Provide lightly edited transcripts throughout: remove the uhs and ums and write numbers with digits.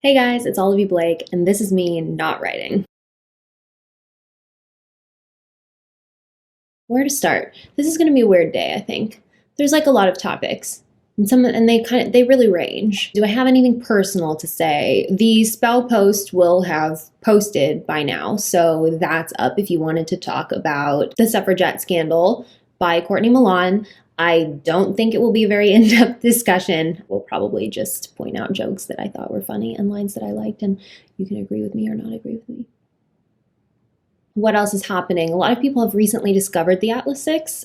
Hey guys, it's Olivie Blake, and this is me not writing. Where to start? This is going to be a weird day, I think. There's like a lot of topics, and they really range. Do I have anything personal to say? The spell post will have posted by now, so that's up if you wanted to talk about the suffragette scandal by Courtney Milan. I don't think it will be a very in-depth discussion. We'll probably just point out jokes that I thought were funny and lines that I liked, and you can agree with me or not agree with me. What else is happening? A lot of people have recently discovered the Atlas 6,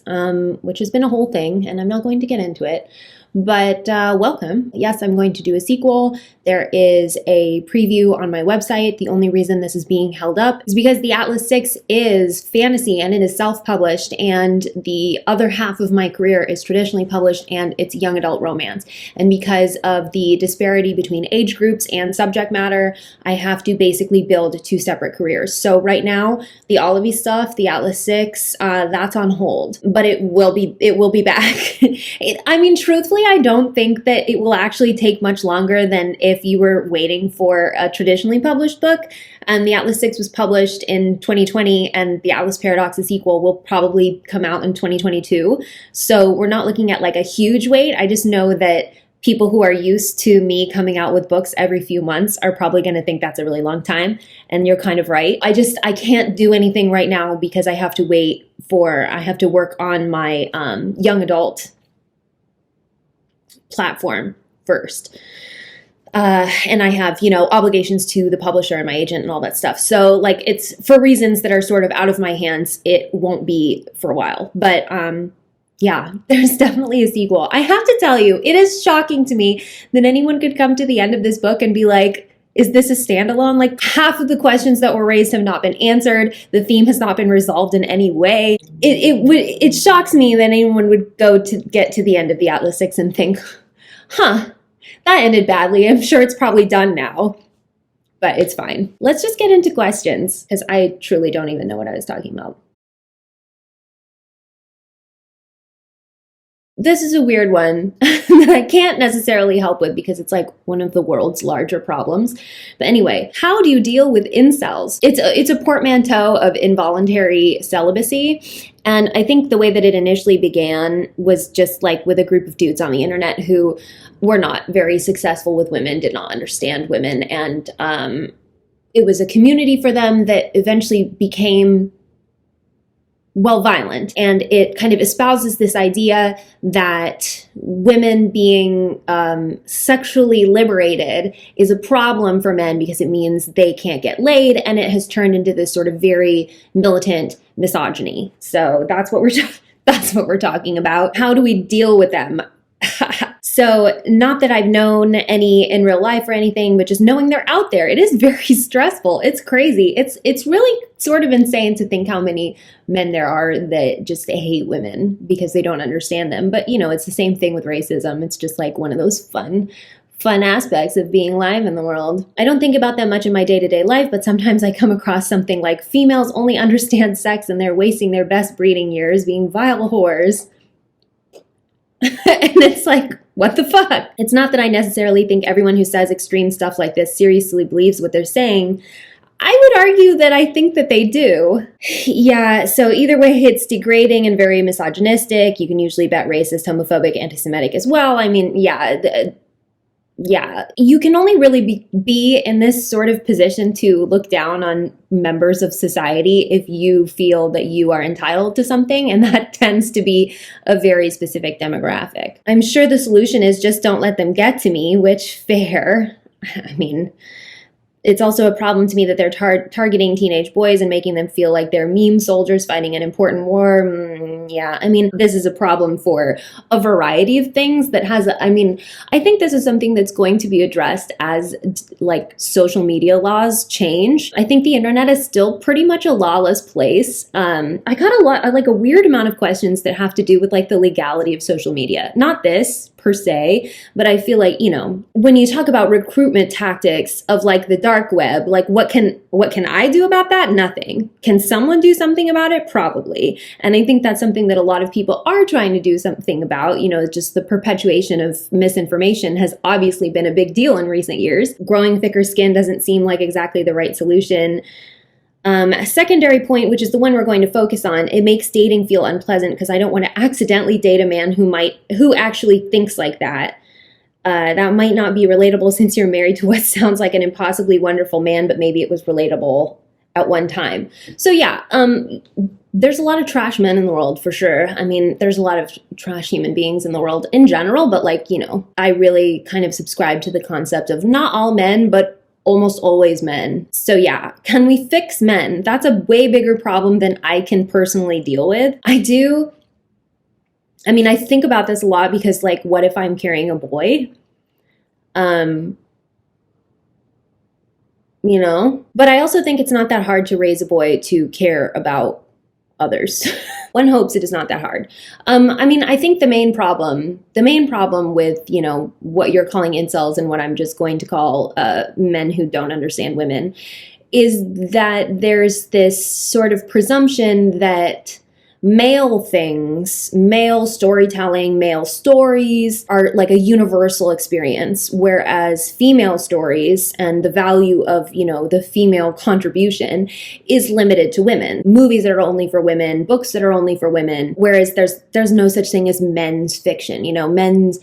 which has been a whole thing, and I'm not going to get into it. But welcome. Yes, I'm going to do a sequel. There is a preview on my website. The only reason this is being held up is because the Atlas 6 is fantasy and it is self-published, and the other half of my career is traditionally published and it's young adult romance. And because of the disparity between age groups and subject matter, I have to basically build two separate careers. So right now, the Olivie stuff, the Atlas 6, that's on hold, but it will be back. Truthfully, I don't think that it will actually take much longer than if you were waiting for a traditionally published book. The Atlas 6 was published in 2020, and the Atlas Paradox, the sequel, will probably come out in 2022. So we're not looking at like a huge wait. I just know that people who are used to me coming out with books every few months are probably going to think that's a really long time. And you're kind of right. I can't do anything right now because I have to work on my young adult platform first. And I have, obligations to the publisher and my agent and all that stuff. So it's for reasons that are sort of out of my hands. It won't be for a while, but, yeah, there's definitely a sequel. I have to tell you, it is shocking to me that anyone could come to the end of this book and be like, is this a standalone? Like, half of the questions that were raised have not been answered. The theme has not been resolved in any way. It shocks me that anyone would go to get to the end of the Atlas 6 and think, that ended badly. I'm sure it's probably done now, but it's fine. Let's just get into questions, because I truly don't even know what I was talking about. This is a weird one that I can't necessarily help with because it's like one of the world's larger problems. But anyway, how do you deal with incels? It's a portmanteau of involuntary celibacy. And I think the way that it initially began was just like with a group of dudes on the internet who were not very successful with women, did not understand women. And it was a community for them that eventually became violent. And it kind of espouses this idea that women being sexually liberated is a problem for men because it means they can't get laid. And it has turned into this sort of very militant misogyny. So that's what we're talking about. How do we deal with them? So not that I've known any in real life or anything, but just knowing they're out there, it is very stressful. It's crazy. It's really sort of insane to think how many men there are that just hate women because they don't understand them. But, it's the same thing with racism. It's just like one of those fun aspects of being live in the world. I don't think about that much in my day-to-day life, but sometimes I come across something like females only understand sex and they're wasting their best breeding years being vile whores. And it's like, what the fuck? It's not that I necessarily think everyone who says extreme stuff like this seriously believes what they're saying. I would argue that I think that they do. Yeah, so either way, it's degrading and very misogynistic. You can usually bet racist, homophobic, anti-Semitic as well. Yeah, you can only really be in this sort of position to look down on members of society if you feel that you are entitled to something, and that tends to be a very specific demographic. I'm sure the solution is just don't let them get to me, which fair. It's also a problem to me that they're targeting teenage boys and making them feel like they're meme soldiers fighting an important war. This is a problem for a variety of things that I think this is something that's going to be addressed as like social media laws change. I think the internet is still pretty much a lawless place. I got a weird amount of questions that have to do with like the legality of social media. Not this per se, but I feel like, you know, when you talk about recruitment tactics of like the dark web, like what can I do about that? Nothing. Can someone do something about it? Probably. And I think that's something that a lot of people are trying to do something about. You know, just the perpetuation of misinformation has obviously been a big deal in recent years. Growing thicker skin doesn't seem like exactly the right solution. A secondary point, which is the one we're going to focus on, it makes dating feel unpleasant because I don't want to accidentally date a man who actually thinks like that. That might not be relatable since you're married to what sounds like an impossibly wonderful man, but maybe it was relatable at one time. So yeah, there's a lot of trash men in the world for sure. I mean, there's a lot of trash human beings in the world in general, but like, you know, I really kind of subscribe to the concept of not all men, but almost always men. So yeah, can we fix men? That's a way bigger problem than I can personally deal with. I think about this a lot because like, what if I'm carrying a boy? You know, but I also think it's not that hard to raise a boy to care about others. One hopes it is not that hard. I think the main problem with, you know, what you're calling incels and what I'm just going to call men who don't understand women is that there's this sort of presumption that male things, male storytelling, male stories are like a universal experience, whereas female stories and the value of, you know, the female contribution is limited to women. Movies that are only for women, books that are only for women, whereas there's no such thing as men's fiction. You know, men's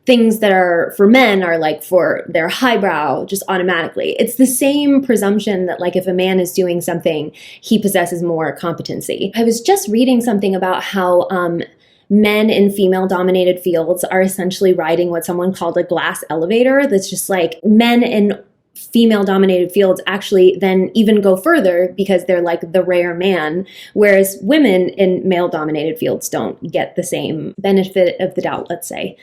things that are for men are like for their highbrow just automatically. It's the same presumption that like if a man is doing something, he possesses more competency. I was just reading something about how men in female-dominated fields are essentially riding what someone called a glass elevator. That's just like men in female-dominated fields actually then even go further because they're like the rare man, whereas women in male-dominated fields don't get the same benefit of the doubt, let's say.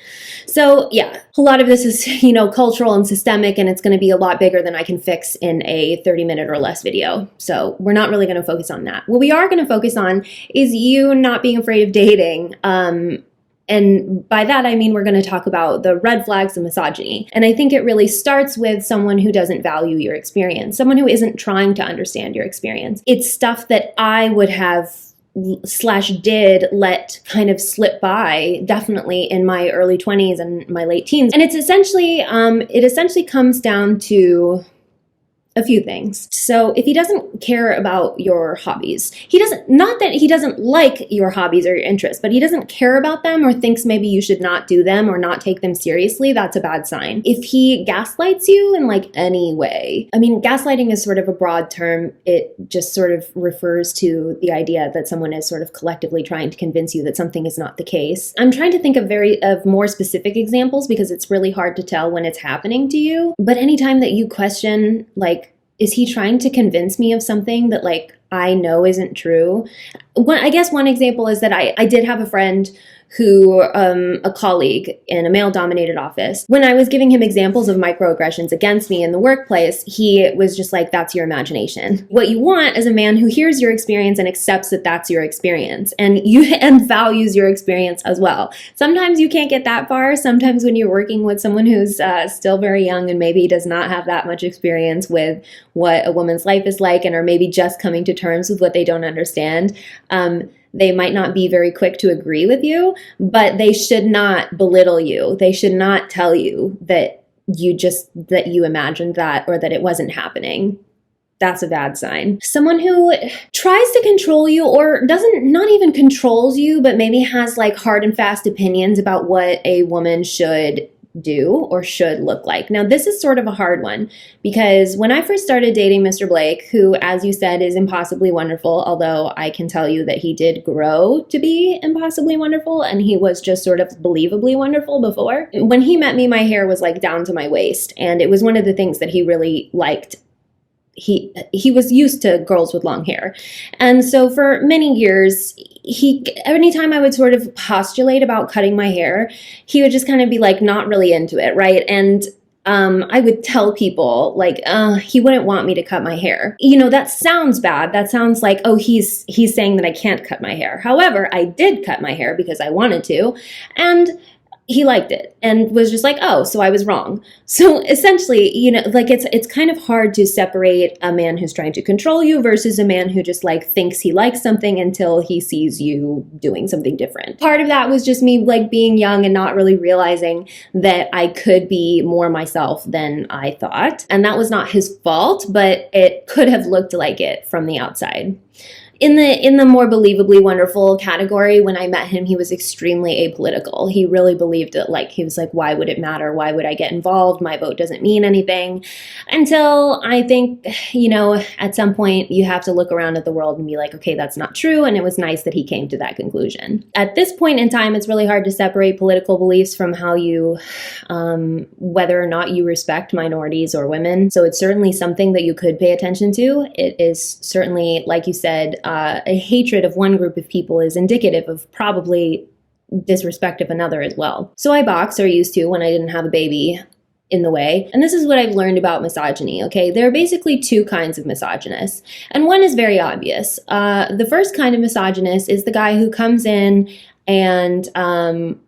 So yeah, a lot of this is, you know, cultural and systemic, and it's going to be a lot bigger than I can fix in a 30-minute or less video. So we're not really going to focus on that. What we are going to focus on is you not being afraid of dating. And by that, I mean, we're going to talk about the red flags of misogyny. And I think it really starts with someone who doesn't value your experience, someone who isn't trying to understand your experience. It's stuff that I would have / did let kind of slip by, definitely in my early 20s and my late teens. And it's essentially, it essentially comes down to a few things. So if he doesn't care about your hobbies, not that he doesn't like your hobbies or your interests, but he doesn't care about them or thinks maybe you should not do them or not take them seriously, that's a bad sign. If he gaslights you in like any way, I mean, gaslighting is sort of a broad term. It just sort of refers to the idea that someone is sort of collectively trying to convince you that something is not the case. I'm trying to think of more specific examples because it's really hard to tell when it's happening to you. But anytime that you question, like, is he trying to convince me of something that like I know isn't true? I guess one example is that I did have a friend who, a colleague in a male-dominated office, when I was giving him examples of microaggressions against me in the workplace, he was just like, that's your imagination. What you want is a man who hears your experience and accepts that that's your experience and values your experience as well. Sometimes you can't get that far. Sometimes when you're working with someone who's still very young and maybe does not have that much experience with what a woman's life is like and are maybe just coming to terms with what they don't understand, they might not be very quick to agree with you, but they should not belittle you. They should not tell you that you imagined that or that it wasn't happening. That's a bad sign. Someone who tries to control you or not even controls you, but maybe has like hard and fast opinions about what a woman should do or should look like. Now, this is sort of a hard one because when I first started dating Mr. Blake, who, as you said, is impossibly wonderful, although I can tell you that he did grow to be impossibly wonderful and he was just sort of believably wonderful before. When he met me, my hair was like down to my waist, and it was one of the things that he really liked. He was used to girls with long hair. And so for many years, anytime I would sort of postulate about cutting my hair, he would just kind of be like not really into it, right? And I would tell people like, he wouldn't want me to cut my hair. You know, that sounds bad. That sounds like, oh, he's saying that I can't cut my hair. However, I did cut my hair because I wanted to. And he liked it and was just like, oh, so I was wrong. So essentially, you know, like it's kind of hard to separate a man who's trying to control you versus a man who just like thinks he likes something until he sees you doing something different. Part of that was just me like being young and not really realizing that I could be more myself than I thought. And that was not his fault, but it could have looked like it from the outside. In the more believably wonderful category, when I met him, he was extremely apolitical. He really believed that, like, he was like, why would it matter? Why would I get involved? My vote doesn't mean anything. Until I think, you know, at some point you have to look around at the world and be like, okay, that's not true. And it was nice that he came to that conclusion. At this point in time, it's really hard to separate political beliefs from how you, whether or not you respect minorities or women. So it's certainly something that you could pay attention to. It is certainly, like you said, a hatred of one group of people is indicative of probably disrespect of another as well. So I box, or used to when I didn't have a baby in the way. And this is what I've learned about misogyny, okay? There are basically two kinds of misogynists, and one is very obvious. The first kind of misogynist is the guy who comes in and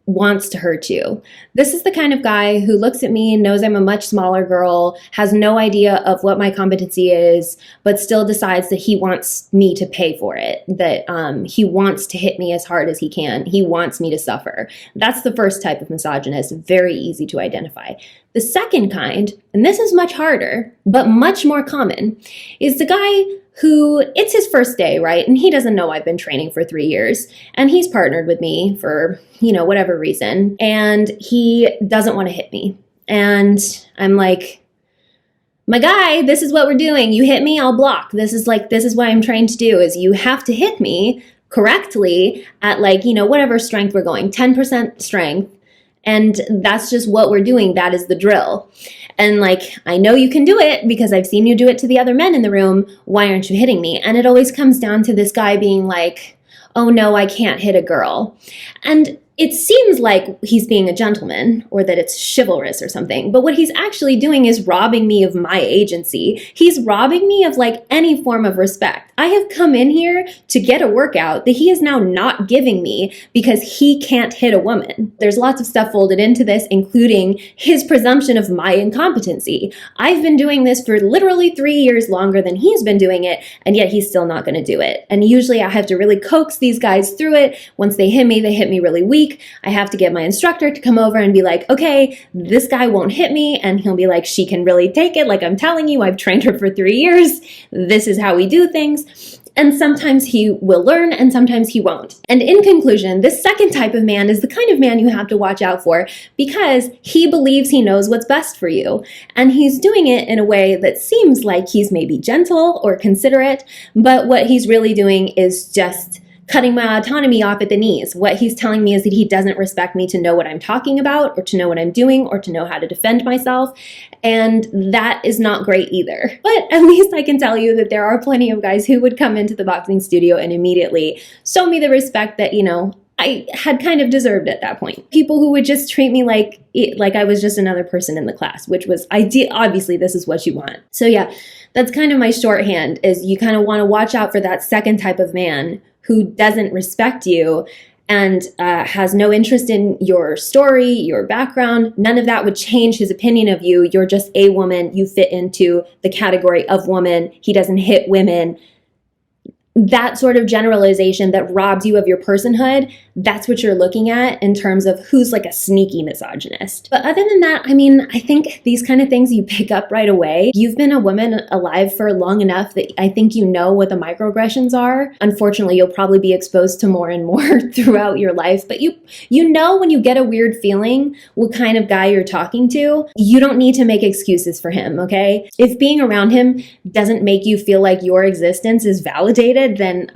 wants to hurt you. This is the kind of guy who looks at me, knows I'm a much smaller girl, has no idea of what my competency is, but still decides that he wants me to pay for it, that he wants to hit me as hard as he can. He wants me to suffer. That's the first type of misogynist, very easy to identify. The second kind, and this is much harder, but much more common, is the guy who, it's his first day, right? And he doesn't know I've been training for 3 years, and he's partnered with me for, you know, whatever reason, and he doesn't want to hit me. And I'm like, my guy, this is what we're doing. You hit me, I'll block. This is what I'm trained to do, is you have to hit me correctly at, like, you know, whatever strength we're going, 10% strength. And that's just what we're doing. That is the drill. And like, I know you can do it because I've seen you do it to the other men in the room. Why aren't you hitting me? And it always comes down to this guy being like, oh no, I can't hit a girl. And it seems like he's being a gentleman, or that it's chivalrous or something, but what he's actually doing is robbing me of my agency. He's robbing me of like any form of respect. I have come in here to get a workout that he is now not giving me because he can't hit a woman. There's lots of stuff folded into this, including his presumption of my incompetency. I've been doing this for literally 3 years longer than he's been doing it, and yet he's still not going to do it. And usually I have to really coax these guys through it. Once they hit me really weak. I have to get my instructor to come over and be like, okay, this guy won't hit me. And he'll be like, she can really take it. Like I'm telling you, I've trained her for 3 years. This is how we do things. And sometimes he will learn and sometimes he won't. And in conclusion, this second type of man is the kind of man you have to watch out for because he believes he knows what's best for you. And he's doing it in a way that seems like he's maybe gentle or considerate, but what he's really doing is just cutting my autonomy off at the knees. What he's telling me is that he doesn't respect me to know what I'm talking about, or to know what I'm doing, or to know how to defend myself. And that is not great either. But at least I can tell you that there are plenty of guys who would come into the boxing studio and immediately show me the respect that, you know, I had kind of deserved at that point. People who would just treat me like I was just another person in the class, which was ideal. Obviously, this is what you want. So yeah, that's kind of my shorthand, is you kind of want to watch out for that second type of man who doesn't respect you and has no interest in your story, your background. None of that would change his opinion of you. You're just a woman. You fit into the category of woman. He doesn't hit women. That sort of generalization that robs you of your personhood, that's what you're looking at in terms of who's like a sneaky misogynist. But other than that, I mean, I think these kind of things you pick up right away. You've been a woman alive for long enough that I think you know what the microaggressions are. Unfortunately, you'll probably be exposed to more and more throughout your life, but you know when you get a weird feeling what kind of guy you're talking to. You don't need to make excuses for him, okay? If being around him doesn't make you feel like your existence is validated, then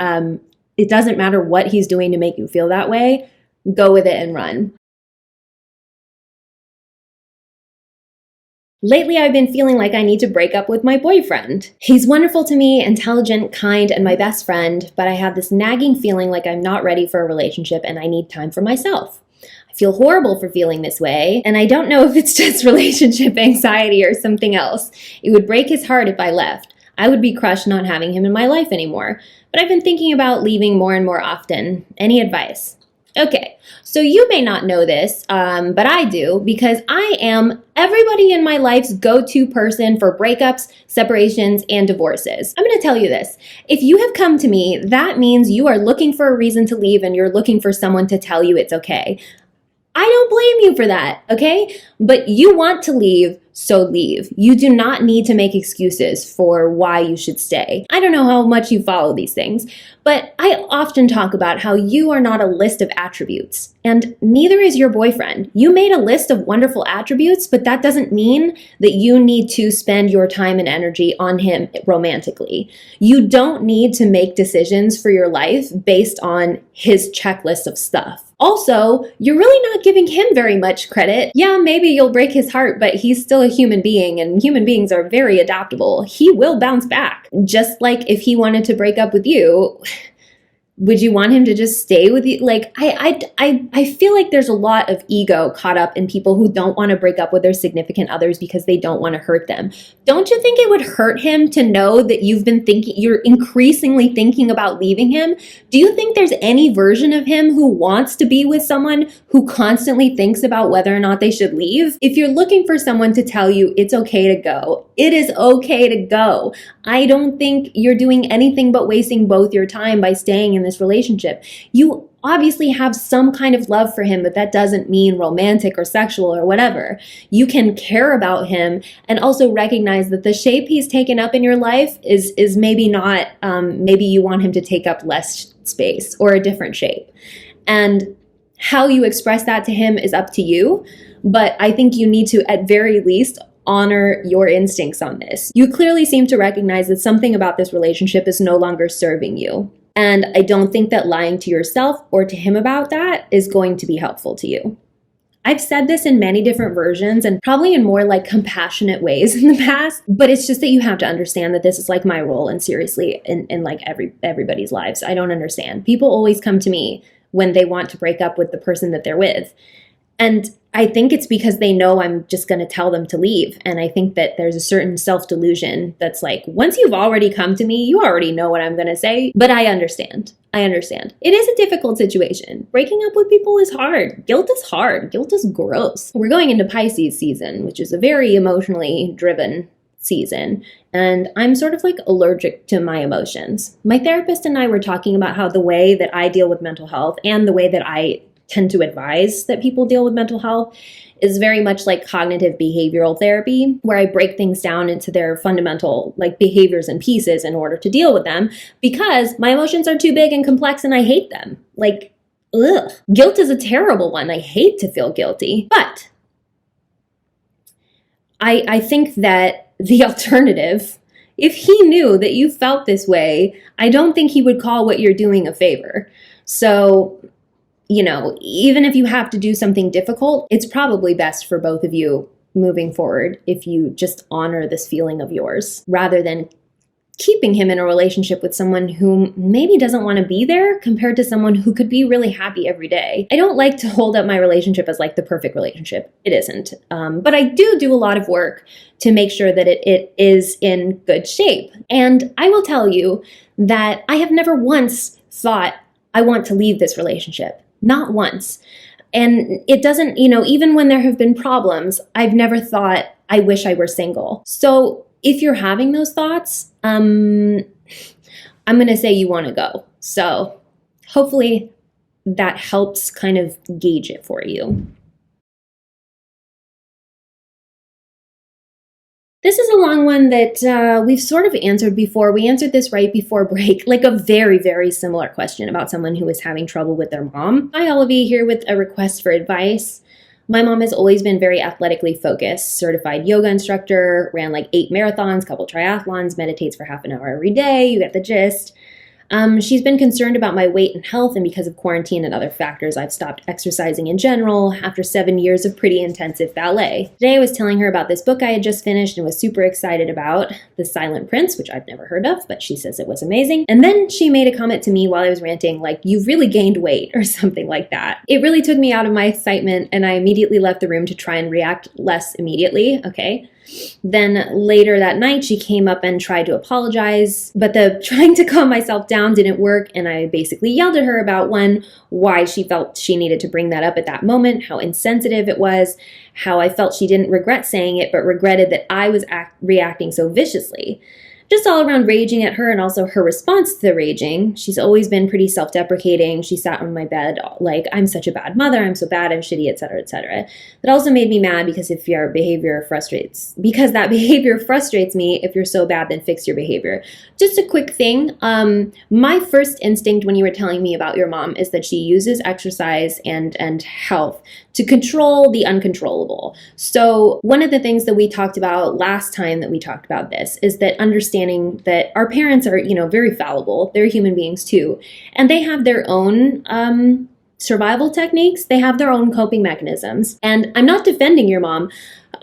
it doesn't matter what he's doing to make you feel that way. Go with it and run. Lately, I've been feeling like I need to break up with my boyfriend. He's wonderful to me, intelligent, kind, and my best friend, but I have this nagging feeling like I'm not ready for a relationship and I need time for myself. I feel horrible for feeling this way, and I don't know if it's just relationship anxiety or something else. It would break his heart if I left. I would be crushed not having him in my life anymore. But I've been thinking about leaving more and more often. Any advice? Okay, so you may not know this, but I do, because I am everybody in my life's go-to person for breakups, separations, and divorces. I'm going to tell you this. If you have come to me, that means you are looking for a reason to leave and you're looking for someone to tell you it's okay. I don't blame you for that, okay? But you want to leave, so leave. You do not need to make excuses for why you should stay. I don't know how much you follow these things, but I often talk about how you are not a list of attributes, and neither is your boyfriend. You made a list of wonderful attributes, but that doesn't mean that you need to spend your time and energy on him romantically. You don't need to make decisions for your life based on his checklist of stuff. Also, you're really not giving him very much credit. Yeah, maybe you'll break his heart, but he's still a human being, and human beings are very adaptable. He will bounce back. Just like if he wanted to break up with you, would you want him to just stay with you? Like, I feel like there's a lot of ego caught up in people who don't want to break up with their significant others because they don't want to hurt them. Don't you think it would hurt him to know that you're increasingly thinking about leaving him? Do you think there's any version of him who wants to be with someone who constantly thinks about whether or not they should leave? If you're looking for someone to tell you it's okay to go, it is okay to go. I don't think you're doing anything but wasting both your time by staying in this relationship. You obviously have some kind of love for him, but that doesn't mean romantic or sexual or whatever. You can care about him and also recognize that the shape he's taken up in your life is maybe not, maybe you want him to take up less space or a different shape. And how you express that to him is up to you, but I think you need to, at very least, honor your instincts on this. You clearly seem to recognize that something about this relationship is no longer serving you. And I don't think that lying to yourself or to him about that is going to be helpful to you. I've said this in many different versions and probably in more like compassionate ways in the past, but it's just that you have to understand that this is like my role, and seriously in like everybody's lives. I don't understand. People always come to me when they want to break up with the person that they're with. And I think it's because they know I'm just going to tell them to leave. And I think that there's a certain self-delusion that's like, once you've already come to me, you already know what I'm going to say. But I understand. It is a difficult situation. Breaking up with people is hard. Guilt is hard. Guilt is gross. We're going into Pisces season, which is a very emotionally driven season. And I'm sort of like allergic to my emotions. My therapist and I were talking about how the way that I deal with mental health and the way that I tend to advise that people deal with mental health is very much like cognitive behavioral therapy, where I break things down into their fundamental like behaviors and pieces in order to deal with them, because my emotions are too big and complex and I hate them. Like, ugh. Guilt is a terrible one. I hate to feel guilty. But I think that the alternative, if he knew that you felt this way, I don't think he would call what you're doing a favor. So, you know, even if you have to do something difficult, it's probably best for both of you moving forward if you just honor this feeling of yours, rather than keeping him in a relationship with someone who maybe doesn't want to be there compared to someone who could be really happy every day. I don't like to hold up my relationship as like the perfect relationship. It isn't. But I do a lot of work to make sure that it is in good shape. And I will tell you that I have never once thought, I want to leave this relationship. Not once. And it doesn't, you know, even when there have been problems, I've never thought, I wish I were single. So if you're having those thoughts, I'm going to say you want to go. So hopefully that helps kind of gauge it for you. This is a long one that we've sort of answered before. We answered this right before break, like a very, very similar question about someone who was having trouble with their mom. Hi, Olivie, here with a request for advice. My mom has always been very athletically focused, certified yoga instructor, ran like 8 marathons, couple triathlons, meditates for half an hour every day. You get the gist. She's been concerned about my weight and health, and because of quarantine and other factors, I've stopped exercising in general after 7 years of pretty intensive ballet. Today I was telling her about this book I had just finished and was super excited about, The Silent Prince, which I've never heard of, but she says it was amazing. And then she made a comment to me while I was ranting, like, "You've really gained weight," or something like that. It really took me out of my excitement, and I immediately left the room to try and react less immediately, okay? Then later that night, she came up and tried to apologize, but the trying to calm myself down didn't work. And I basically yelled at her about why she felt she needed to bring that up at that moment, how insensitive it was, how I felt she didn't regret saying it, but regretted that I was reacting so viciously. Just all around raging at her, and also her response to the raging. She's always been pretty self-deprecating. She sat on my bed like, I'm such a bad mother, I'm so bad, I'm shitty, etc., etc. That also made me mad because that behavior frustrates me. If you're so bad, then fix your behavior. Just a quick thing. My first instinct when you were telling me about your mom is that she uses exercise and health to control the uncontrollable. So one of the things that we talked about last time that we talked about this is that understanding that our parents are, very fallible. They're human beings too. And they have their own survival techniques. They have their own coping mechanisms. And I'm not defending your mom.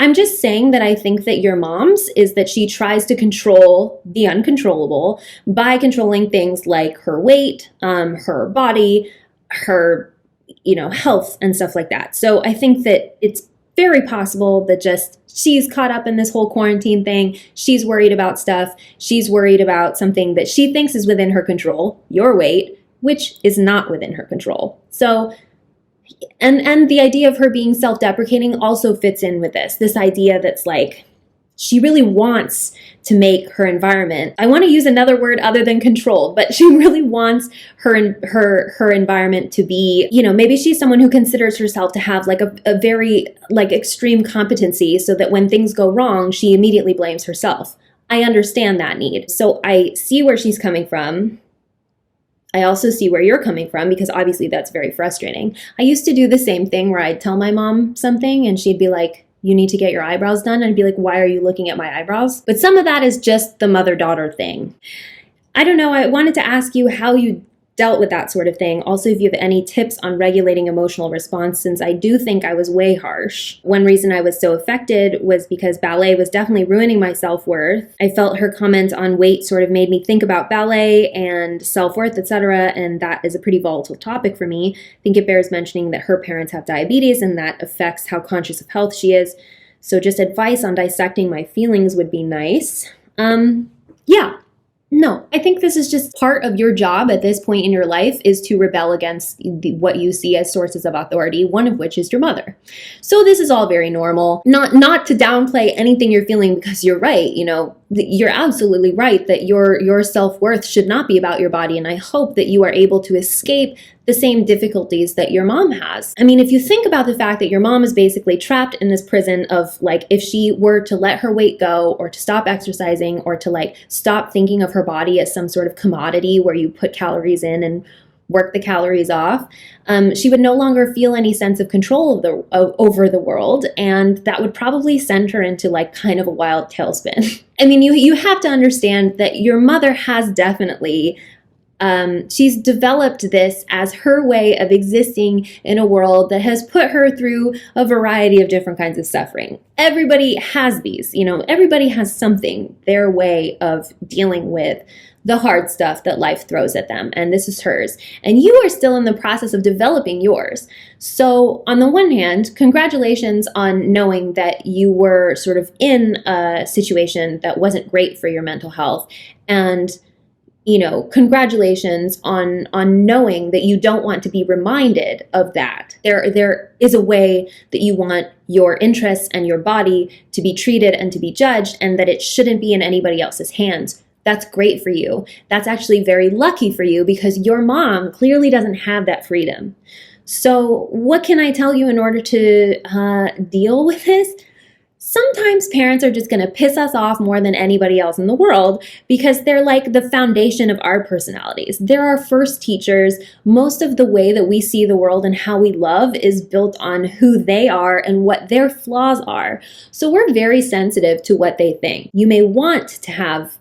I'm just saying that I think that your mom's is that she tries to control the uncontrollable by controlling things like her weight, her body, her health and stuff like that. So I think that it's very possible that just she's caught up in this whole quarantine thing. She's worried about stuff. She's worried about something that she thinks is within her control, your weight, which is not within her control. So, and the idea of her being self-deprecating also fits in with this idea that's like, she really wants to make her environment, I want to use another word other than control, but she really wants her environment to be, maybe she's someone who considers herself to have like a very like extreme competency so that when things go wrong, she immediately blames herself. I understand that need. So I see where she's coming from. I also see where you're coming from because obviously that's very frustrating. I used to do the same thing where I'd tell my mom something and she'd be like, you need to get your eyebrows done. And I'd be like, why are you looking at my eyebrows? But some of that is just the mother-daughter thing. I don't know. I wanted to ask you how you dealt with that sort of thing. Also, if you have any tips on regulating emotional response, since I do think I was way harsh. One reason I was so affected was because ballet was definitely ruining my self-worth. I felt her comment on weight sort of made me think about ballet and self-worth, etc. And that is a pretty volatile topic for me. I think it bears mentioning that her parents have diabetes and that affects how conscious of health she is. So just advice on dissecting my feelings would be nice. Yeah. No, I think this is just part of your job at this point in your life is to rebel against what you see as sources of authority, one of which is your mother. So this is all very normal. Not to downplay anything you're feeling because you're right, you're absolutely right that your self-worth should not be about your body. And I hope that you are able to escape the same difficulties that your mom has. I mean, if you think about the fact that your mom is basically trapped in this prison of like, if she were to let her weight go or to stop exercising or to like stop thinking of her body as some sort of commodity where you put calories in and work the calories off, she would no longer feel any sense of control over the world. And that would probably send her into like kind of a wild tailspin. I mean, you have to understand that your mother has definitely she's developed this as her way of existing in a world that has put her through a variety of different kinds of suffering. Everybody has these, everybody has something, their way of dealing with the hard stuff that life throws at them. And this is hers. And you are still in the process of developing yours. So on the one hand, congratulations on knowing that you were sort of in a situation that wasn't great for your mental health. And congratulations on knowing that you don't want to be reminded of that. There is a way that you want your interests and your body to be treated and to be judged, and that it shouldn't be in anybody else's hands. That's great for you. That's actually very lucky for you because your mom clearly doesn't have that freedom. So what can I tell you in order to deal with this? Sometimes parents are just going to piss us off more than anybody else in the world because they're like the foundation of our personalities. They're our first teachers. Most of the way that we see the world and how we love is built on who they are and what their flaws are. So we're very sensitive to what they think. You may want to have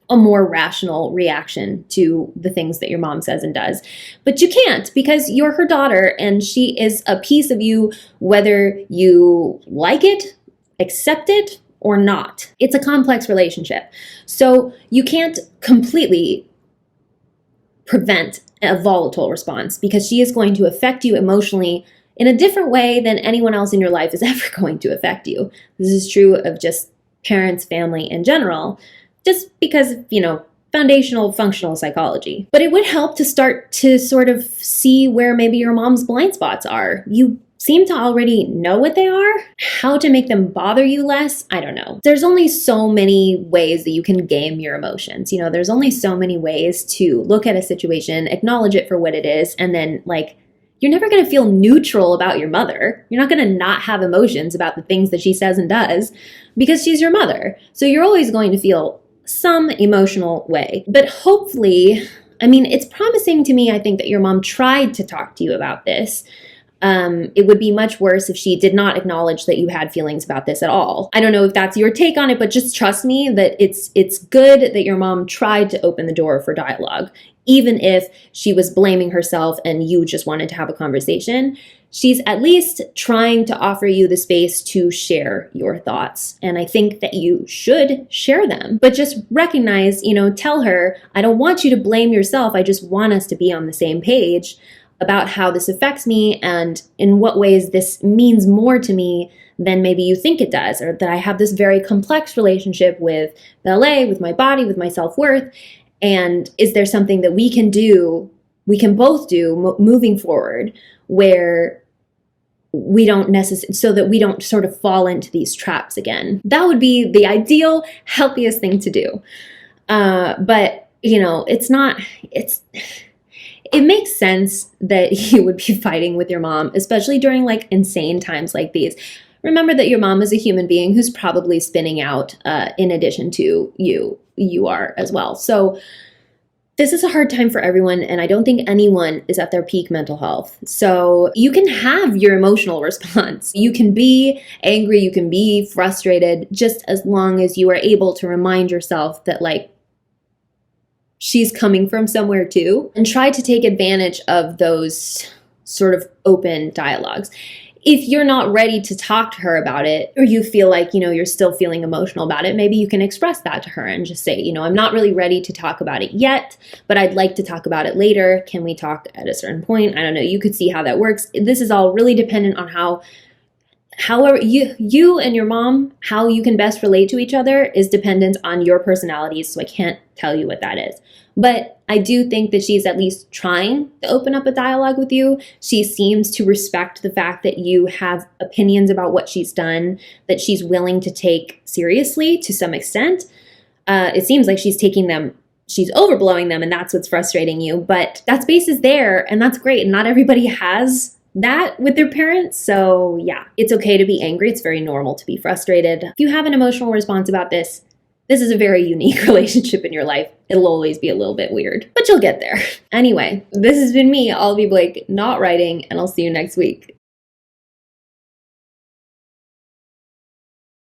a more rational reaction to the things that your mom says and does. But you can't because you're her daughter and she is a piece of you whether you like it, accept it, or not. It's a complex relationship. So you can't completely prevent a volatile response because she is going to affect you emotionally in a different way than anyone else in your life is ever going to affect you. This is true of just parents, family in general, just because, foundational functional psychology. But it would help to start to sort of see where maybe your mom's blind spots are. You seem to already know what they are. How to make them bother you less, I don't know. There's only so many ways that you can game your emotions. There's only so many ways to look at a situation, acknowledge it for what it is, and then you're never going to feel neutral about your mother. You're not going to not have emotions about the things that she says and does because she's your mother. So you're always going to feel some emotional way. But hopefully, it's promising to me, I think, that your mom tried to talk to you about this. It would be much worse if she did not acknowledge that you had feelings about this at all. I don't know if that's your take on it, but just trust me that it's good that your mom tried to open the door for dialogue. Even if she was blaming herself and you just wanted to have a conversation, she's at least trying to offer you the space to share your thoughts. And I think that you should share them, but just recognize, tell her, I don't want you to blame yourself. I just want us to be on the same page about how this affects me and in what ways this means more to me than maybe you think it does, or that I have this very complex relationship with ballet, with my body, with my self-worth. And is there something that we can both do moving forward where we don't so that we don't sort of fall into these traps again? That would be the ideal, healthiest thing to do. But it makes sense that you would be fighting with your mom, especially during insane times like these. Remember that your mom is a human being who's probably spinning out in addition to you are as well. So this is a hard time for everyone, and I don't think anyone is at their peak mental health. So you can have your emotional response. You can be angry, you can be frustrated, just as long as you are able to remind yourself that she's coming from somewhere too, and try to take advantage of those sort of open dialogues. If you're not ready to talk to her about it, or you feel like, you're still feeling emotional about it, maybe you can express that to her and just say, I'm not really ready to talk about it yet, but I'd like to talk about it later. Can we talk at a certain point? I don't know. You could see how that works. This is all really dependent on however you and your mom, how you can best relate to each other is dependent on your personalities. So I can't tell you what that is. But I do think that she's at least trying to open up a dialogue with you. She seems to respect the fact that you have opinions about what she's done, that she's willing to take seriously to some extent. It seems like she's overblowing them, and that's what's frustrating you. But that space is there, and that's great. And not everybody has that with their parents. So yeah, it's okay to be angry. It's very normal to be frustrated. If you have an emotional response about this is a very unique relationship in your life. It'll always be a little bit weird, but you'll get there. Anyway, this has been me, Olivie Blake, not writing, and I'll see you next week.